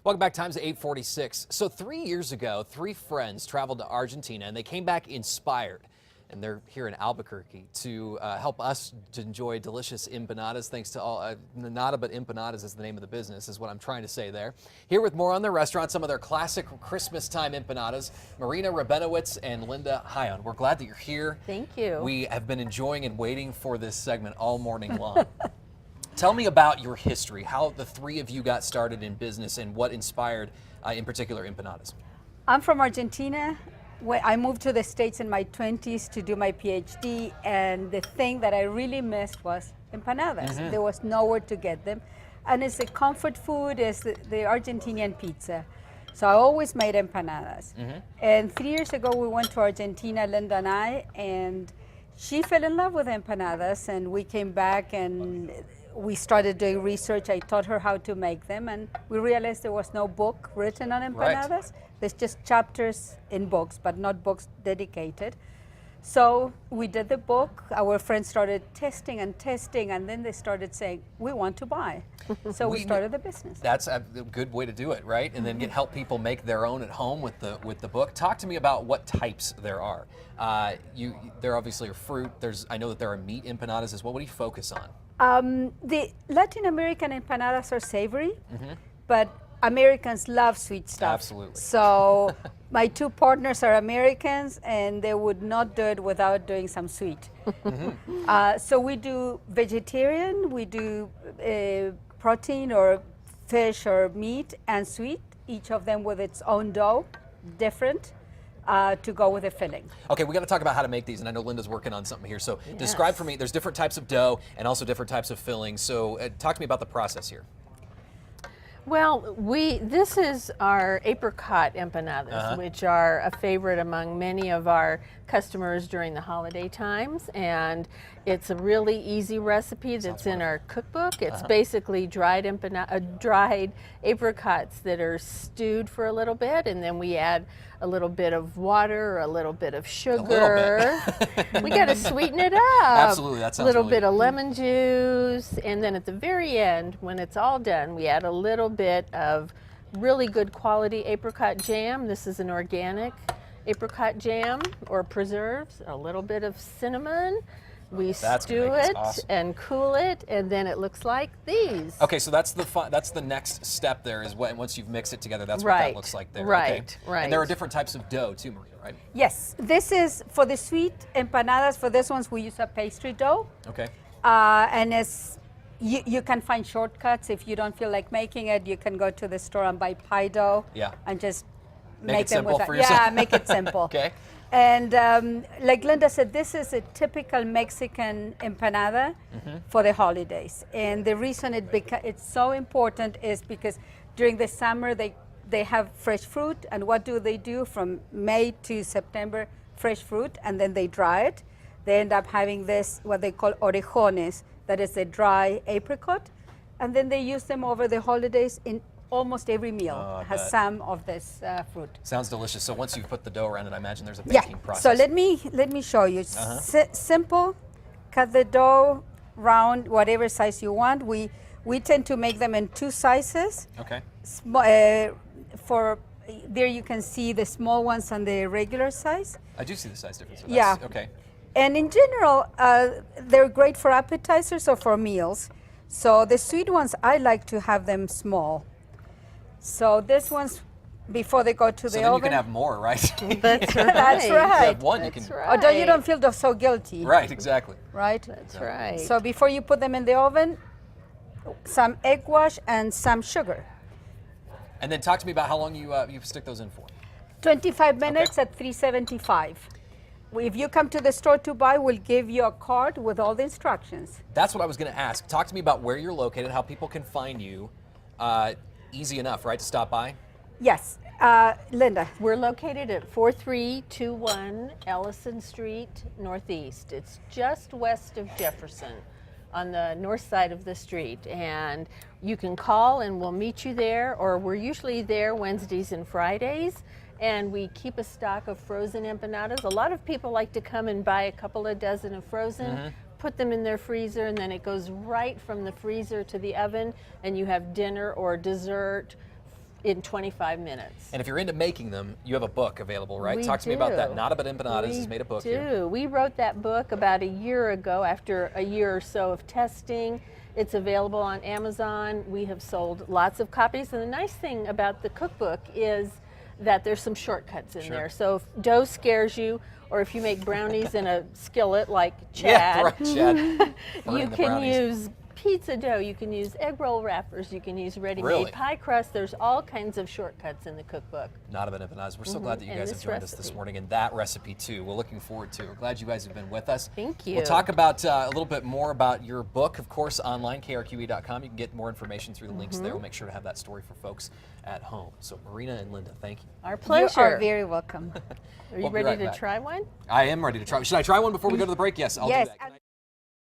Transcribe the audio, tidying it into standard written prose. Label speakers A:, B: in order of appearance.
A: Welcome back. Time's 8:46. So 3 years ago, three friends traveled to Argentina and they came back inspired. And they're here in Albuquerque to help us to enjoy delicious empanadas. Thanks to all, nada but empanadas is the name of the business, is what I'm trying to say there. Here with more on their restaurant, some of their classic Christmastime empanadas, Marina Rabinowitz and Linda Hyon. We're glad that you're here.
B: Thank you.
A: We have been enjoying and waiting for this segment all morning long. Tell me about your history, how the three of you got started in business and what inspired, in particular, empanadas.
C: I'm from Argentina. I moved to the States in my 20s to do my PhD, and the thing that I really missed was empanadas. There was nowhere to get them. And it's a comfort food, it's the Argentinian pizza. So I always made empanadas. And 3 years ago, we went to Argentina, Linda and I, and she fell in love with empanadas, and we came back and we started doing research. I taught her how to make them, and we realized there was no book written on empanadas. Right. There's just chapters in books, but not books dedicated. So we did the book. Our friends started testing, and then they started saying, we want to buy. So we started the business.
A: That's a good way to do it, right? And then help people make their own at home with the book. Talk to me about what types there are. There obviously are fruit. I know that there are meat empanadas as well. What do you focus on?
C: The Latin American empanadas are savory, but Americans love sweet stuff.
A: Absolutely.
C: So my two partners are Americans, and they would not do it without doing some sweet. So we do vegetarian, we do protein or fish or meat and sweet, each of them with its own dough, different. To go with the filling.
A: Okay, we got to talk about how to make these, and I know Linda's working on something here. So describe for me, there's different types of dough and also different types of filling. So talk to me about the process here.
B: Well, this is our apricot empanadas, which are a favorite among many of our customers during the holiday times, and it's a really easy recipe that's in our cookbook. It's basically dried apricots that are stewed for a little bit, and then we add a little bit of water, or a little bit of sugar. We got to sweeten it up.
A: Absolutely, that sounds
B: a little bit of lemon juice, and then at the very end, when it's all done, we add a little bit of really good quality apricot jam. This is an organic apricot jam or preserves, a little bit of cinnamon. We stew it and cool it, and then it looks like these.
A: Okay, so that's the next step there, is once you've mixed it together, that's what that looks like there.
B: Right,
A: okay.
B: right.
A: And there are different types of dough too, Maria, right?
C: Yes, this is for the sweet empanadas. For this ones, we use a pastry dough.
A: Okay.
C: And you can find shortcuts. If you don't feel like making it, you can go to the store and buy pie dough.
A: Yeah.
C: And just
A: make it
C: them
A: simple
C: with
A: for yourself.
C: Yeah, make it simple.
A: Okay.
C: And like Linda said, this is a typical Mexican empanada for the holidays. And the reason it's so important is because during the summer they have fresh fruit. And what do they do from May to September? Fresh fruit, and then they dry it. They end up having this, what they call orejones, that is a dry apricot. And then they use them over the holidays in almost every meal has some of this fruit.
A: Sounds delicious. So once you've put the dough around it, I imagine there's a baking process.
C: So let me show you. Simple. Cut the dough round, whatever size you want. We tend to make them in two sizes.
A: Okay.
C: For there you can see the small ones and the regular size.
A: I do see the size difference. So
C: Yeah.
A: Okay.
C: And in general, they're great for appetizers or for meals. So the sweet ones, I like to have them small. So this one's before they go to the oven.
A: So then you can have more, right?
B: That's right.
C: That's right.
A: You have one, you can.
C: Although you don't feel so guilty.
A: Right, exactly.
C: Right?
B: That's right.
C: So before you put them in the oven, some egg wash and some sugar.
A: And then talk to me about how long you stick those in for.
C: 25 minutes at 375. If you come to the store to buy, we'll give you a card with all the instructions.
A: That's what I was going to ask. Talk to me about where you're located, how people can find you. Easy enough, right, to stop by?
C: Yes. Linda.
B: We're located at 4321 Ellison Street Northeast. It's just west of Jefferson on the north side of the street. And you can call and we'll meet you there, or we're usually there Wednesdays and Fridays. And we keep a stock of frozen empanadas. A lot of people like to come and buy a couple of dozen of frozen, put them in their freezer, and then it goes right from the freezer to the oven, and you have dinner or dessert in 25 minutes.
A: And if you're into making them, you have a book available, right?
B: We
A: Talk to me about that.
B: do.
A: Not About Empanadas has made a book here.
B: We wrote that book about a year ago after a year or so of testing. It's available on Amazon. We have sold lots of copies. And the nice thing about the cookbook is that there's some shortcuts in there. So if dough scares you, or if you make brownies in a skillet like Chad,
A: Yeah, right, Chad.
B: you
A: Burning the
B: can
A: brownies.
B: use pizza dough, you can use egg roll wrappers, you can use ready-made
A: Really?
B: pie crust. There's all kinds of shortcuts in the cookbook.
A: Not About Empanadas. We're so glad that you
B: And
A: guys have
B: this
A: joined us this
B: recipe.
A: morning, and that recipe too. We're looking forward to it. We're glad you guys have been with us.
B: Thank you.
A: We'll talk about a little bit more about your book, of course, online, KRQE.com. You can get more information through the links there. We'll make sure to have that story for folks at home. So Marina and Linda, thank you.
B: Our
C: You
B: pleasure.
C: are very welcome.
B: Are you
A: We'll be
B: ready
A: right
B: to
A: back.
B: try one?
A: I am ready to try. Should I try one before we go to the break? Yes, I'll
C: Yes,
A: do that.
C: and-